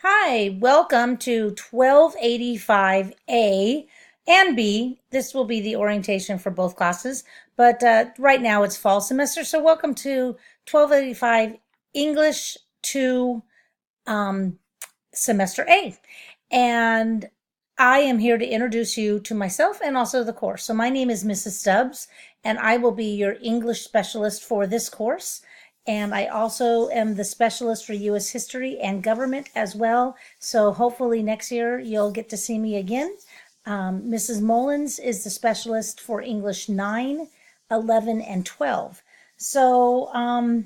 Hi, welcome to 1285A and B. This will be the orientation for both classes, but right now it's fall semester, so welcome to 1285 English 2 um, Semester A. And I am here to introduce you to myself and also the course. So my name is Mrs. Stubbs, and I will be your English specialist for this course. And I also am the specialist for U.S. history and government as well. So hopefully next year you'll get to see me again. Mrs. Mullins is the specialist for English 9, 11, and 12. So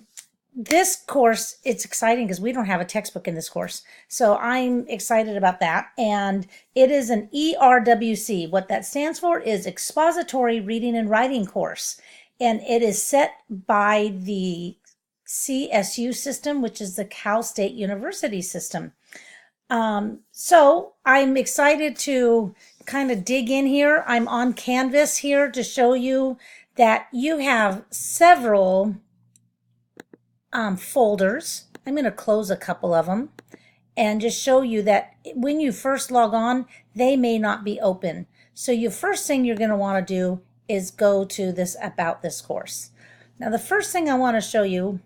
this course, it's exciting because we don't have a textbook in this course. So I'm excited about that. And it is an ERWC. What that stands for is Expository Reading and Writing course. And it is set by the CSU system, which is the Cal State University system. So I'm excited to kind of dig in here. I'm on Canvas here to show you that you have several folders. I'm going to close a couple of them and just show you that when you first log on, they may not be open. So your first thing you're going to want to do is go to this About This course. Now, the first thing I want to show you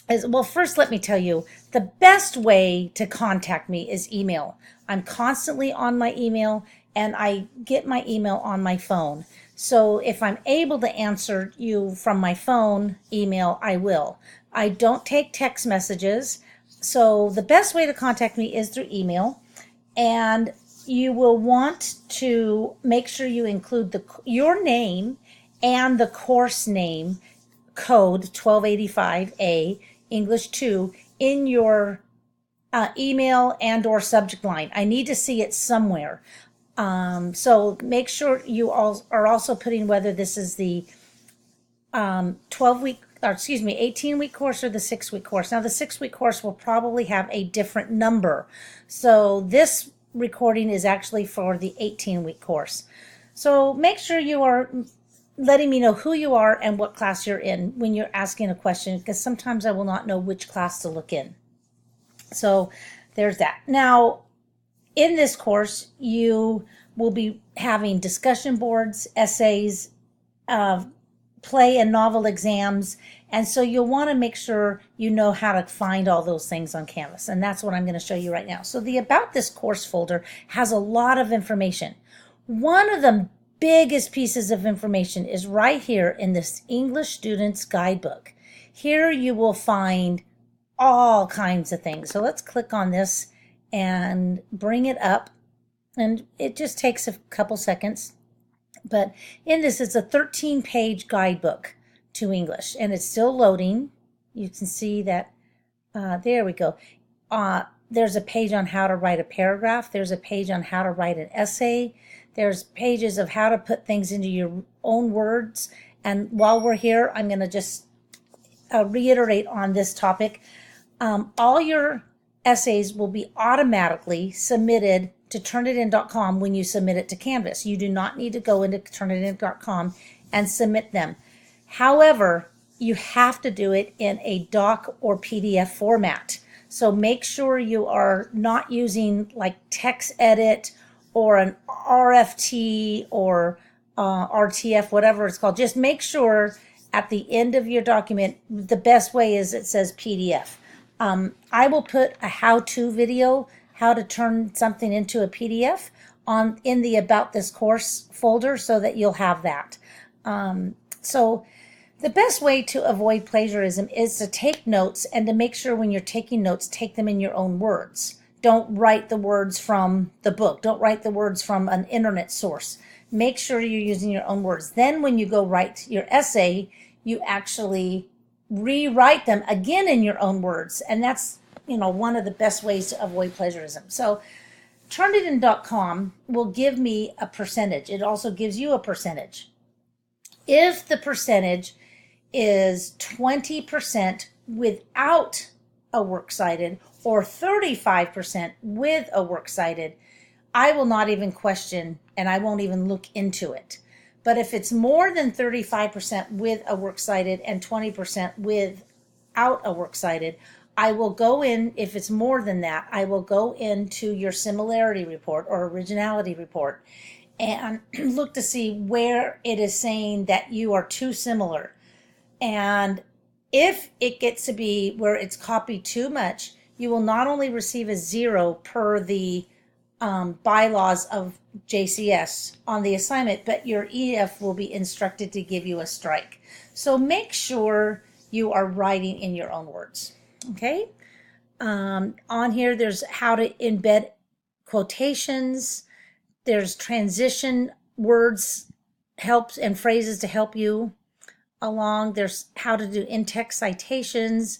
is, well, first let me tell you, the best way to contact me is email. I'm constantly on my email and I get my email on my phone. So if I'm able to answer you from my phone email, I will. I don't take text messages. So the best way to contact me is through email. And you will want to make sure you include your name and the course name code 1285A English 2 in your email and or subject line. I need to see it somewhere. So make sure you all are also putting whether this is the 18-week course or the 6-week course. Now the 6-week course will probably have a different number. So this recording is actually for the 18-week course. So make sure you are letting me know who you are and what class you're in when you're asking a question, because sometimes I will not know which class to look in. So there's that. Now, in this course, you will be having discussion boards, essays, play and novel exams, and so you'll want to make sure you know how to find all those things on Canvas, and that's what I'm going to show you right now. So the About This course folder has a lot of information. One of the biggest pieces of information is right here in this English Student's Guidebook. Here you will find all kinds of things. So let's click on this and bring it up, and it just takes a couple seconds. But in this, it's a 13-page guidebook to English, and it's still loading. You can see that, there we go. There's a page on how to write a paragraph. There's a page on how to write an essay. There's pages of how to put things into your own words. And while we're here, I'm going to just reiterate on this topic. All your essays will be automatically submitted to Turnitin.com when you submit it to Canvas. You do not need to go into Turnitin.com and submit them. However, you have to do it in a doc or PDF format. So make sure you are not using like TextEdit or an RFT or RTF, whatever it's called. Just make sure at the end of your document, the best way is it says PDF. I will put a how-to video, how to turn something into a PDF in the About This course folder so that you'll have that. So the best way to avoid plagiarism is to take notes, and to make sure when you're taking notes, take them in your own words. Don't write the words from the book. Don't write the words from an internet source. Make sure you're using your own words. Then when you go write your essay, you actually rewrite them again in your own words. And that's, one of the best ways to avoid plagiarism. So Turnitin.com will give me a percentage. It also gives you a percentage. If the percentage is 20% without a works cited or 35% with a works cited, I will not even question and I won't even look into it. But if it's more than 35% with a works cited and 20% without a works cited, I will go in, if it's more than that, I will go into your similarity report or originality report and look to see where it is saying that you are too similar. And if it gets to be where it's copied too much, you will not only receive a 0 per the bylaws of JCS on the assignment, but your EF will be instructed to give you a strike. So make sure you are writing in your own words. Okay. On here, there's how to embed quotations. There's transition words, helps and phrases to help you along. There's how to do in-text citations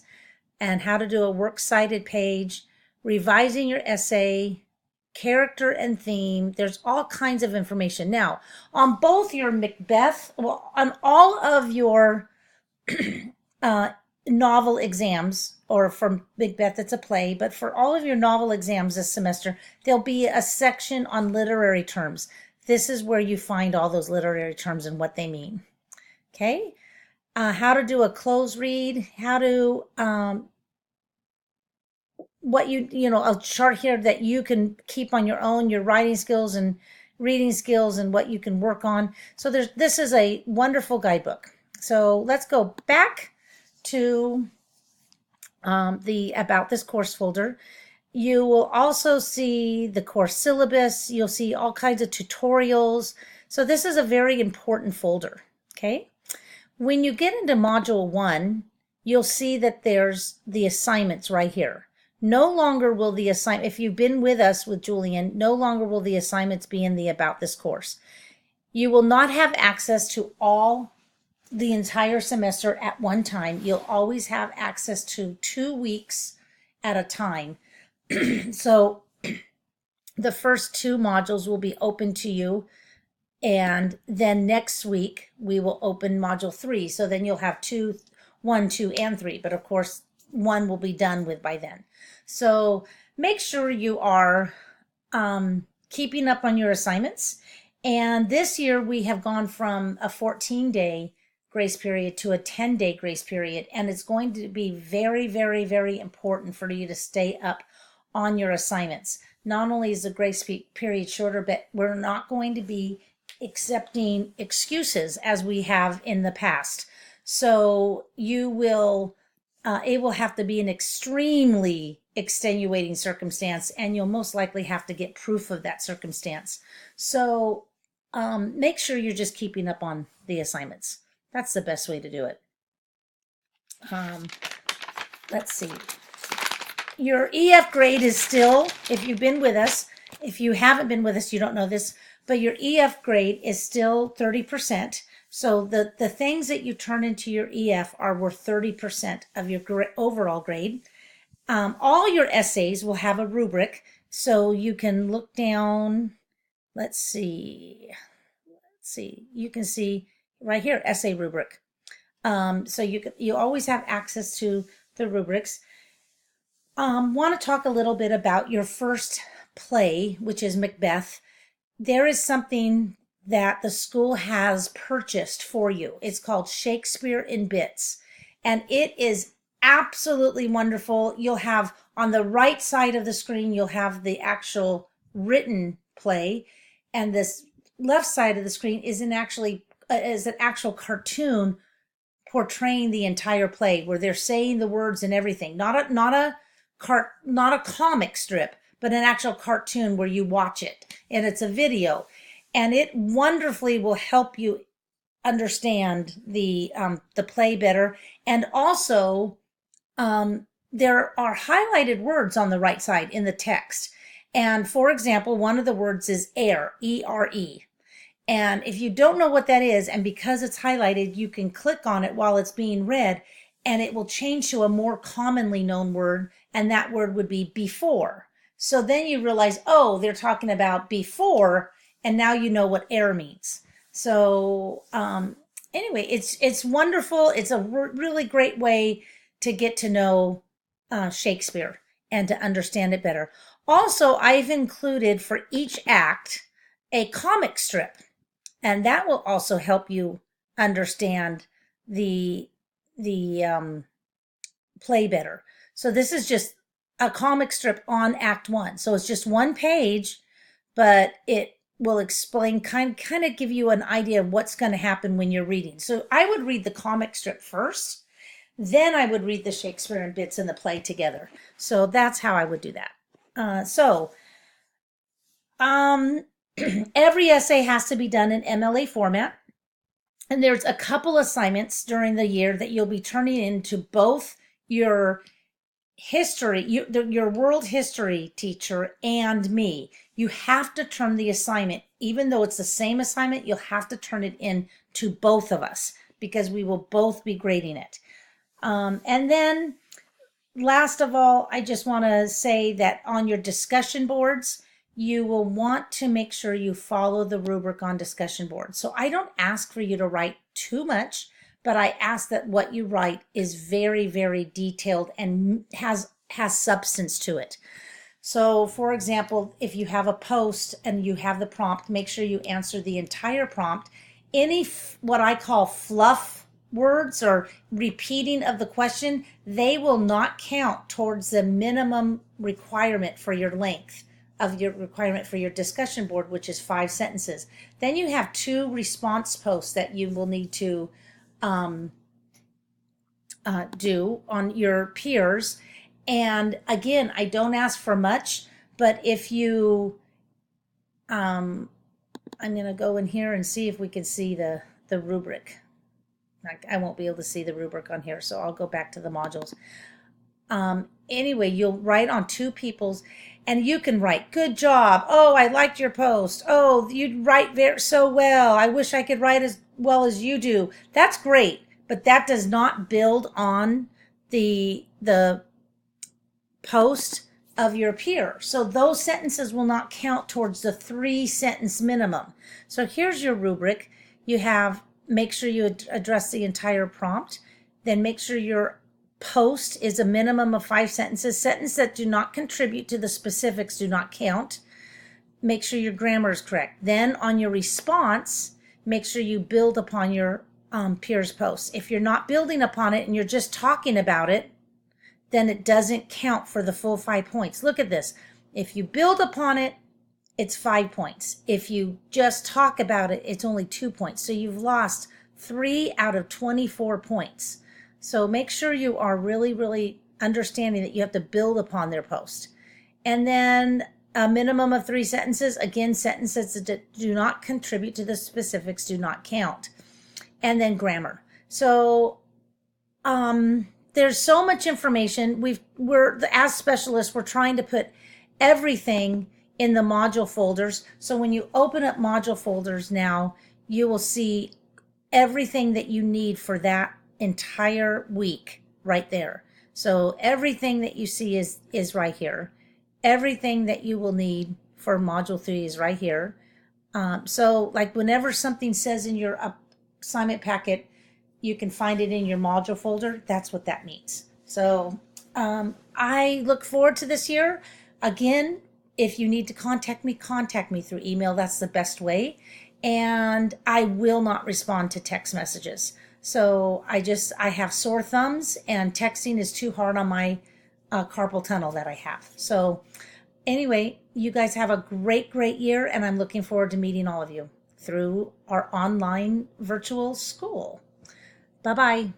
and how to do a works cited page, revising your essay, character and theme. There's all kinds of information. Now, on both your Macbeth, well, on all of your novel exams, or from Macbeth, it's a play, but for all of your novel exams this semester, there'll be a section on literary terms. This is where you find all those literary terms and what they mean. Okay? How to do a close read, how to, what a chart here that you can keep on your own, your writing skills and reading skills and what you can work on. So this is a wonderful guidebook. So let's go back to the About This Course folder. You will also see the course syllabus. You'll see all kinds of tutorials. So this is a very important folder, okay? When you get into Module 1, you'll see that there's the assignments right here. No longer will the assignment, if you've been with us with Julian, no longer will the assignments be in the About This Course. You will not have access to the entire semester at one time. You'll always have access to 2 weeks at a time. So the first 2 modules will be open to you, and then next week we will open module 3. So then you'll have 1, 2, and 3, but of course 1 will be done with by then. So make sure you are keeping up on your assignments. And this year we have gone from a 14-day grace period to a 10-day grace period, and it's going to be very, very, very important for you to stay up on your assignments. Not only is the grace period shorter, but we're not going to be accepting excuses as we have in the past. So it will have to be an extremely extenuating circumstance, and you'll most likely have to get proof of that circumstance. So make sure you're just keeping up on the assignments. That's the best way to do it. Let's see. Your EF grade is still, if you've been with us, if you haven't been with us, you don't know this, but your EF grade is still 30%. So the things that you turn into your EF are worth 30% of your overall grade. All your essays will have a rubric, so you can look down. Let's see. You can see right here, essay rubric. So you always have access to the rubrics. Want to talk a little bit about your first play, which is Macbeth. There is something that the school has purchased for you. It's called Shakespeare in Bits, and it is absolutely wonderful. You'll have on the right side of the screen, you'll have the actual written play, and this left side of the screen is an actual cartoon portraying the entire play, where they're saying the words and everything. Not a comic strip, but an actual cartoon where you watch it, and it's a video, and it wonderfully will help you understand the play better. And also, there are highlighted words on the right side in the text. And for example, one of the words is ere, E-R-E. And if you don't know what that is, and because it's highlighted, you can click on it while it's being read, and it will change to a more commonly known word, and that word would be before. So then you realize, oh, they're talking about before, and now you know what ere means. So anyway, it's wonderful. It's a really great way to get to know Shakespeare and to understand it better. Also, I've included for each act a comic strip, and that will also help you understand the play better. So this is just a comic strip on Act One. So it's just one page, but it will explain, kind of give you an idea of what's going to happen when you're reading. So I would read the comic strip first, then I would read the Shakespeare and bits in the play together. So that's how I would do that. Every essay has to be done in MLA format. And there's a couple assignments during the year that you'll be turning into both your history, your world history teacher and me. You have to turn the assignment, even though it's the same assignment, you'll have to turn it in to both of us because we will both be grading it. And then last of all, I just want to say that on your discussion boards, you will want to make sure you follow the rubric on discussion boards. So I don't ask for you to write too much, but I ask that what you write is very, very detailed and has substance to it. So for example, if you have a post and you have the prompt, make sure you answer the entire prompt. Any what I call fluff words or repeating of the question, they will not count towards the minimum requirement for your length of your requirement for your discussion board, which is 5 sentences. Then you have 2 response posts that you will need to do on your peers. And again, I don't ask for much, but if you, I'm going to go in here and see if we can see the rubric. I won't be able to see the rubric on here, so I'll go back to the modules. Anyway, you'll write on 2 people's, and you can write, good job. Oh, I liked your post. Oh, you write so well. I wish I could write as well as you do. That's great, but that does not build on the post of your peer. So those sentences will not count towards the 3-sentence minimum. So here's your rubric. You have, make sure you address the entire prompt. Then make sure your post is a minimum of 5 sentences. Sentences that do not contribute to the specifics do not count. Make sure your grammar is correct. Then on your response, make sure you build upon your peer's post. If you're not building upon it and you're just talking about it, then it doesn't count for the full 5 points. Look at this. If you build upon it, it's 5 points. If you just talk about it, it's only 2 points. So you've lost 3 out of 24 points. So make sure you are really, really understanding that you have to build upon their post. And then a minimum of 3 sentences. Again, sentences that do not contribute to the specifics do not count. And then grammar. So there's so much information. As specialists, we're trying to put everything in the module folders. So when you open up module folders now, you will see everything that you need for that entire week right there. So everything that you see is right here. Everything that you will need for module 3 is right here. So like whenever something says in your assignment packet, you can find it in your module folder. That's what that means. So I look forward to this year. Again, if you need to contact me through email. That's the best way. And I will not respond to text messages. So I have sore thumbs and texting is too hard on my carpal tunnel that I have. So anyway, you guys have a great, great year. And I'm looking forward to meeting all of you through our online virtual school. Bye-bye.